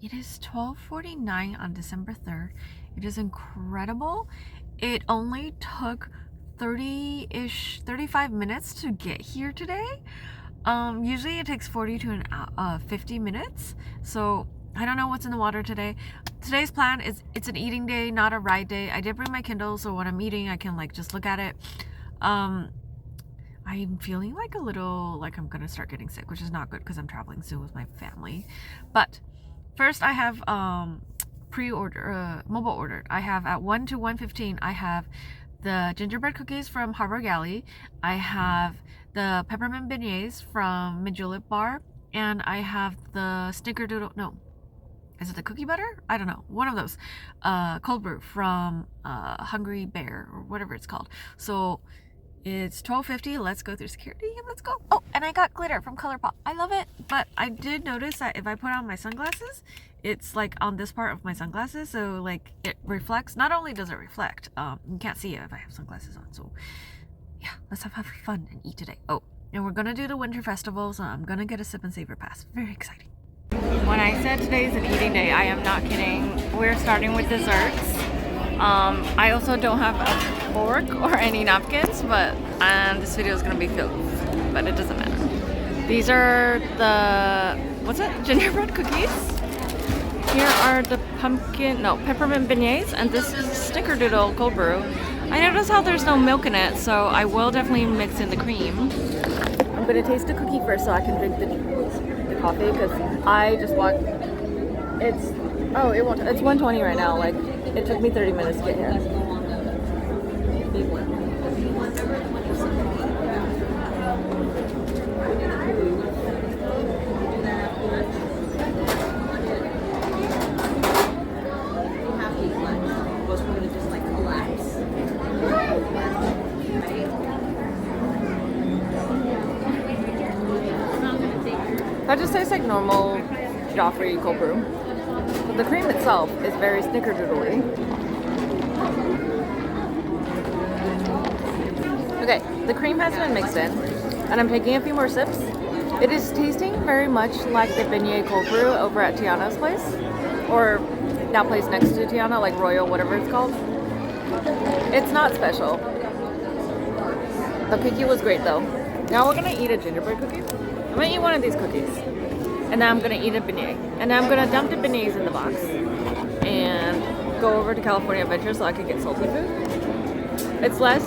It is 12:49 on December 3rd. It is incredible. It only took 35 minutes to get here today. Usually it takes 40 to 50 minutes. So I don't know what's in the water today. Today's plan is it's an eating day, not a ride day. I did bring my Kindle, so when I'm eating, I can like just look at it. I'm feeling like a little like I'm gonna start getting sick, which is not good because I'm traveling soon with my family. But first, I have mobile ordered. I have at 1 to 1:15. I have the gingerbread cookies from Harbor Galley. I have the peppermint beignets from Mint Julep Bar, and I have the Snickerdoodle. No, is it the cookie butter? I don't know. One of those. Cold brew from Hungry Bear or whatever it's called. So it's 12:50. Let's go through security and let's go. Oh, and I got glitter from ColourPop. I love it. But I did notice that if I put on my sunglasses, it's like on this part of my sunglasses, so like it reflects. Not only does it reflect, you can't see it if I have sunglasses on. So yeah, let's have fun and eat today. Oh, and we're gonna do the winter festival, so I'm gonna get a sip and savor pass. Very exciting. When I said today's an eating day, I am not kidding. We're starting with desserts. I also don't have a fork or any napkins, but this video is gonna be filled, but it doesn't matter. These are the, what's it? Gingerbread cookies. Here are the peppermint beignets, and this is Snickerdoodle cold brew. I noticed how there's no milk in it, so I will definitely mix in the cream. I'm gonna taste the cookie first so I can drink the coffee, because I just walked. It's 1:20 right now. Like, it took me 30 minutes to get here. That just tastes like normal Joffrey cold brew. But the cream itself is very snickerdoodly. Okay, the cream has been mixed in, and I'm taking a few more sips. It is tasting very much like the beignet cold brew over at Tiana's place, or that place next to Tiana, like Royal, whatever it's called. It's not special. The cookie was great though. Now we're gonna eat a gingerbread cookie. I'm gonna eat one of these cookies, and then I'm gonna eat a beignet, and then I'm gonna dump the beignets in the box and go over to California Adventure so I can get salty food. It's less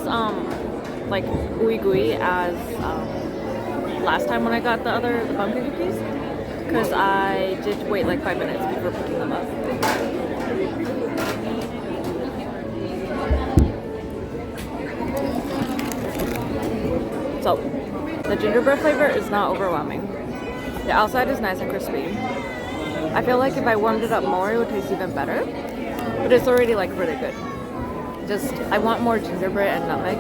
like ooey gooey as last time when I got the pumpkin cookies, because I did wait like 5 minutes before picking them up. So the gingerbread flavor is not overwhelming. The outside is nice and crispy. I feel like if I warmed it up more, it would taste even better. But it's already like really good. Just, I want more gingerbread and nutmeg.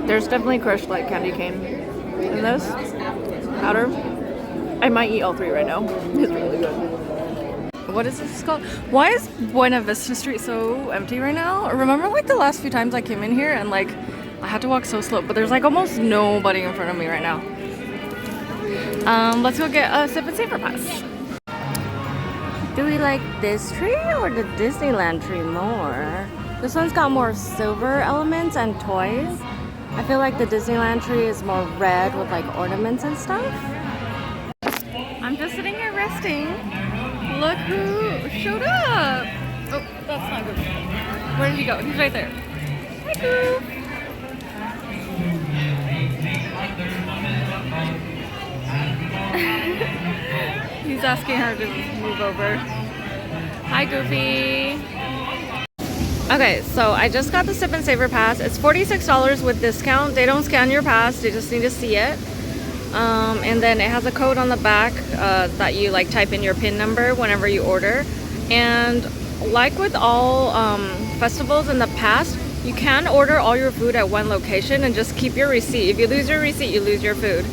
There's definitely crushed like candy cane in this powder. I might eat all three right now. It's really good. What is this called? Why is Buena Vista Street so empty right now? Remember like the last few times I came in here and like I had to walk so slow, but there's like almost nobody in front of me right now. Let's go get a sip and savor pass. Do we like this tree or the Disneyland tree more? This one's got more silver elements and toys. I feel like the Disneyland tree is more red with like ornaments and stuff. I'm just sitting here resting. Look who showed up. Oh, that's not good. Where did he go? He's right there. Hi, Goof. He's asking her to move over. Hi, Goofy. Okay, so I just got the Sip and Savor pass. It's $46 with discount. They don't scan your pass, they just need to see it. And then it has a code on the back that you like type in your PIN number whenever you order. And like with all festivals in the past, you can order all your food at one location and just keep your receipt. If you lose your receipt, you lose your food.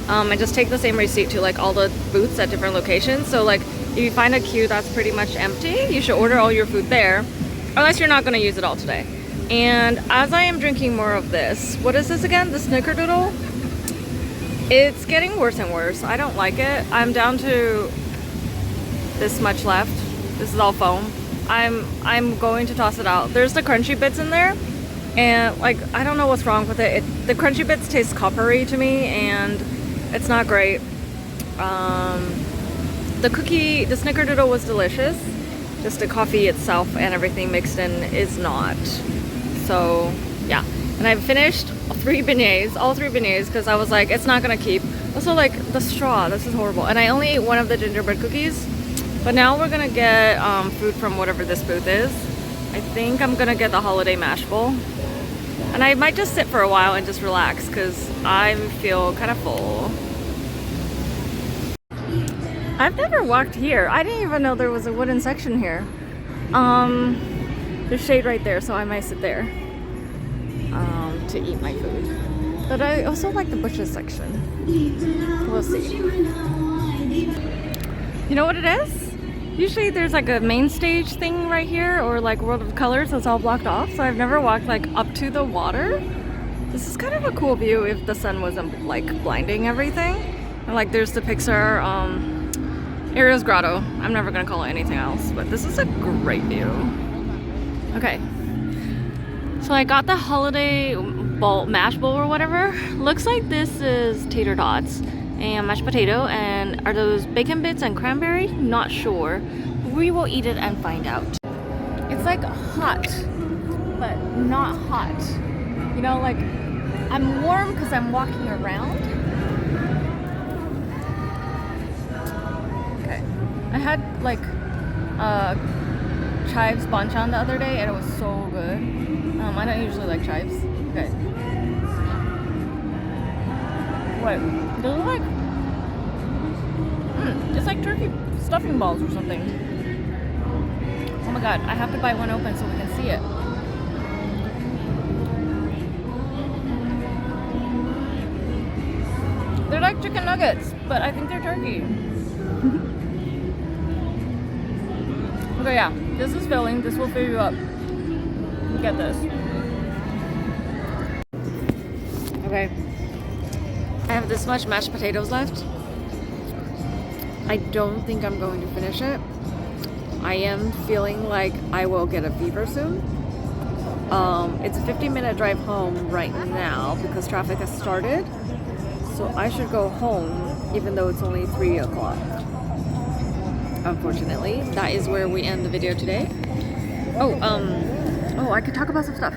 And just take the same receipt to like all the booths at different locations. So like if you find a queue that's pretty much empty, you should order all your food there, unless you're not going to use it all today. And as I am drinking more of this, what is this again? The Snickerdoodle? It's getting worse and worse. I don't like it. I'm down to this much left. This is all foam. I'm going to toss it out. There's the crunchy bits in there, and like I don't know what's wrong with it. The crunchy bits taste coppery to me, and it's not great. The Snickerdoodle was delicious. Just the coffee itself and everything mixed in is not. So yeah, and I finished all three beignets, because I was like, it's not gonna keep. Also, like the straw, this is horrible. And I only ate one of the gingerbread cookies. But now we're gonna get food from whatever this booth is. I think I'm gonna get the holiday mash bowl. And I might just sit for a while and just relax because I feel kind of full. I've never walked here. I didn't even know there was a wooden section here. There's shade right there, so I might sit there to eat my food. But I also like the bushes section. We'll see. You know what it is? Usually there's like a main stage thing right here, or like World of Colors that's all blocked off, so I've never walked like up to the water. This is kind of a cool view if the sun wasn't like blinding everything. And like there's the Pixar Ariel's Grotto. I'm never gonna call it anything else, but this is a great view. Okay, so I got the holiday bowl, mash bowl or whatever. Looks like this is tater tots and mashed potato, and are those bacon bits and cranberry? Not sure. We will eat it and find out. It's like hot, but not hot. You know, like I'm warm because I'm walking around. Okay, I had like chives banchan the other day and it was so good. I don't usually like chives. Okay. Wait, those are like, it's like turkey stuffing balls or something. Oh my god, I have to bite one open so we can see it. They're like chicken nuggets, but I think they're turkey. Okay, yeah, this is filling. This will fill you up. Get this. Okay. I have this much mashed potatoes left. I don't think I'm going to finish it. I am feeling like I will get a fever soon. It's a 15-minute drive home right now because traffic has started. So I should go home even though it's only 3 o'clock. Unfortunately, that is where we end the video today. Oh, I could talk about some stuff.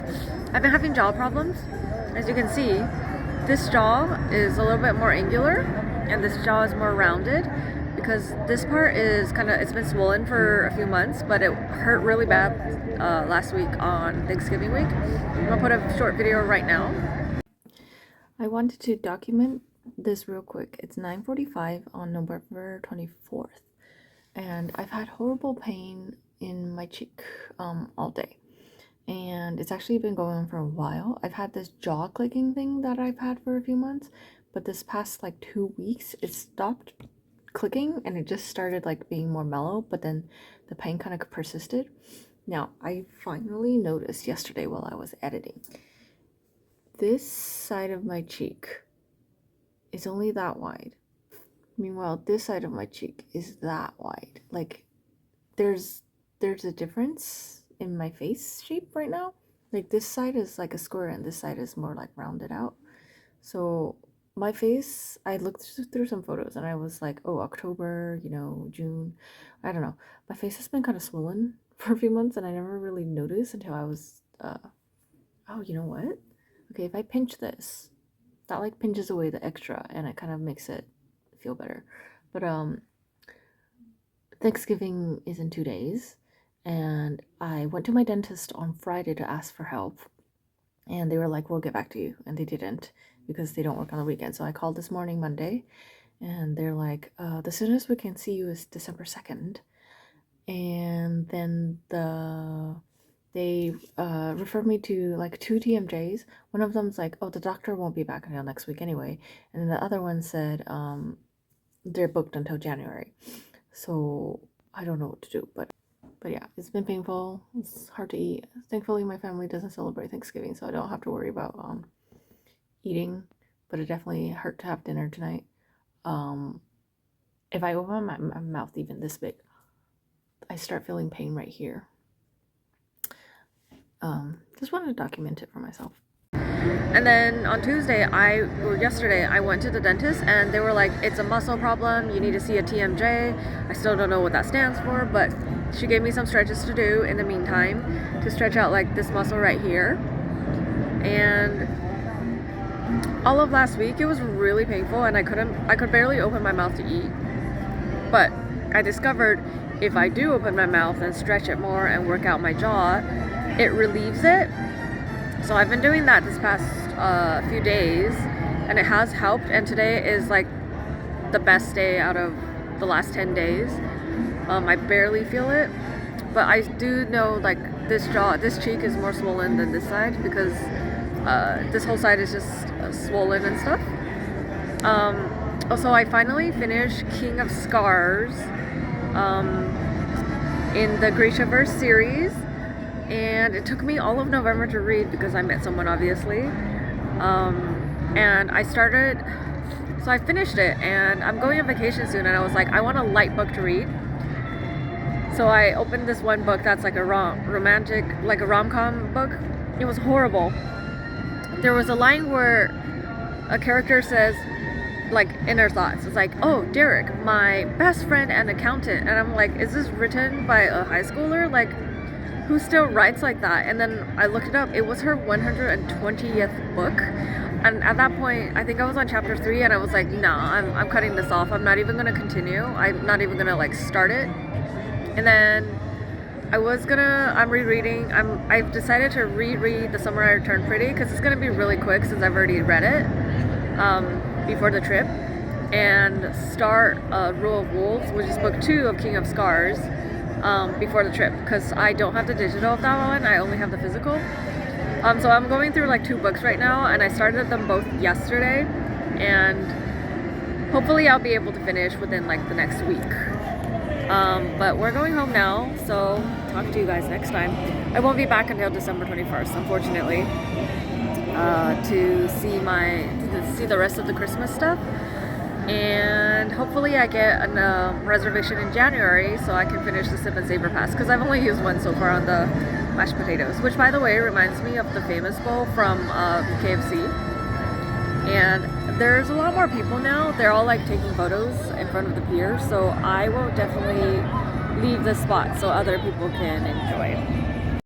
I've been having jaw problems. As you can see, this jaw is a little bit more angular and this jaw is more rounded because this part is it's been swollen for a few months, but it hurt really bad last week on Thanksgiving week. I'm gonna put a short video right now. I wanted to document this real quick. It's 9:45 on November 24th and I've had horrible pain in my cheek all day. And it's actually been going on for a while. I've had this jaw clicking thing that I've had for a few months, but this past like 2 weeks it stopped clicking and it just started like being more mellow, but then the pain kind of persisted. Now I finally noticed yesterday while I was editing, this side of my cheek is only that wide. Meanwhile, this side of my cheek is that wide. Like there's a difference in my face shape right now. Like this side is like a square and this side is more like rounded out. So my face, I looked through some photos and I was like, oh, October, June, I don't know. My face has been kind of swollen for a few months and I never really noticed until I was, oh, you know what? Okay, if I pinch this, that like pinches away the extra and it kind of makes it feel better. But Thanksgiving is in 2 days. And I went to my dentist on Friday to ask for help. And they were like, we'll get back to you. And they didn't because they don't work on the weekend. So I called this morning, Monday. And they're like, the soonest we can see you is December 2nd. And then they referred me to like 2 TMJs. One of them's like, oh, the doctor won't be back until next week anyway. And then the other one said they're booked until January. So I don't know what to do, but yeah, it's been painful. It's hard to eat. Thankfully, my family doesn't celebrate Thanksgiving, so I don't have to worry about eating. But it definitely hurt to have dinner tonight. If I open my mouth even this big, I start feeling pain right here. Just wanted to document it for myself. And then on yesterday, I went to the dentist and they were like, it's a muscle problem. You need to see a TMJ. I still don't know what that stands for, but she gave me some stretches to do in the meantime to stretch out like this muscle right here. And all of last week, it was really painful and I could barely open my mouth to eat. But I discovered if I do open my mouth and stretch it more and work out my jaw, it relieves it. So I've been doing that this past few days and it has helped, and today is like the best day out of the last 10 days. I barely feel it, but I do know like this cheek is more swollen than this side because this whole side is just swollen and stuff. Also, I finally finished King of Scars in the Grishaverse series. And it took me all of November to read because I met someone, obviously. And I finished it, and I'm going on vacation soon, and I was like, I want a light book to read. So I opened this one book that's like a romantic, like a rom-com book. It was horrible. There was a line where a character says, like, inner thoughts. It's like, oh, Derek, my best friend and accountant. And I'm like, is this written by a high schooler? Like, who still writes like that? And then I looked it up. It was her 120th book. And at that point, I think I was on chapter 3 and I was like, nah, I'm cutting this off. I'm not even going to continue. I'm not even going to like start it. And then I'm rereading. I've decided to reread The Summer I Turned Pretty because it's going to be really quick since I've already read it before the trip. And start Rule of Wolves, which is book 2 of King of Scars. Before the trip because I don't have the digital of that one, I only have the physical. So I'm going through like 2 books right now, and I started them both yesterday, and hopefully I'll be able to finish within like the next week. But we're going home now, so talk to you guys next time. I won't be back until December 21st, unfortunately, to see the rest of the Christmas stuff. And hopefully I get a reservation in January so I can finish the Sip and Savor Pass because I've only used one so far on the mashed potatoes, which by the way reminds me of the famous bowl from KFC. And there's a lot more people now. They're all like taking photos in front of the pier, so I will definitely leave this spot so other people can enjoy.